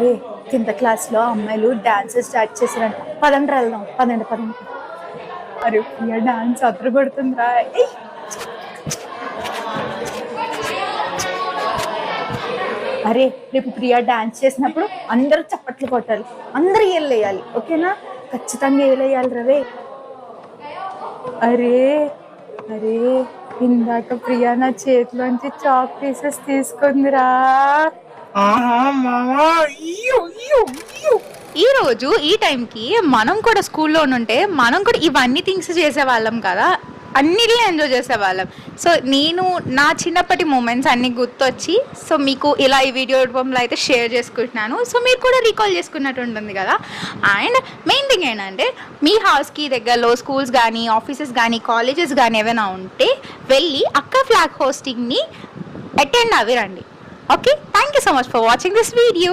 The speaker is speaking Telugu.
ఏ 10th క్లాస్లో అమ్మాయిలు డాన్స్ స్టార్ట్ చేశారంట. పదండి వెళ్దాం, పదండి. అరే ప్రియా డాన్స్ అదరగొడుతుందిరా. అరే రేపు ప్రియా డాన్స్ చేసినప్పుడు అందరూ చప్పట్లు కొట్టాలి, అందరూ ఏళ్ళేయాలి, ఓకేనా? ఖచ్చితంగా ఏలేయాలి రవే. అరే అరే ఇందాక ప్రియా నా చేతిలోంచి చాక్ పీసెస్ తీసుకుందిరా. ఈ రోజు ఈ టైంకి మనం కూడా స్కూల్లో ఉంటే మనం కూడా ఇవన్నీ థింగ్స్ చేసేవాళ్ళం కదా, అన్నిటిని ఎంజాయ్ చేసేవాళ్ళం. సో నేను నా చిన్నప్పటి మూమెంట్స్ అన్నీ గుర్తొచ్చి సో మీకు ఇలా ఈ వీడియో రూపంలో అయితే షేర్ చేసుకుంటున్నాను. సో మీరు కూడా రీకాల్ చేసుకున్నట్టు ఉంటుంది కదా. అండ్ మెయిన్ థింగ్ ఏంటంటే మీ హౌస్కి దగ్గరలో స్కూల్స్ కానీ ఆఫీసెస్ కానీ కాలేజెస్ కానీ ఏమైనా ఉంటే వెళ్ళి అక్క ఫ్లాగ్ హోస్టింగ్ని అటెండ్ అవ్వరండి. Okay, thank you so much for watching this video.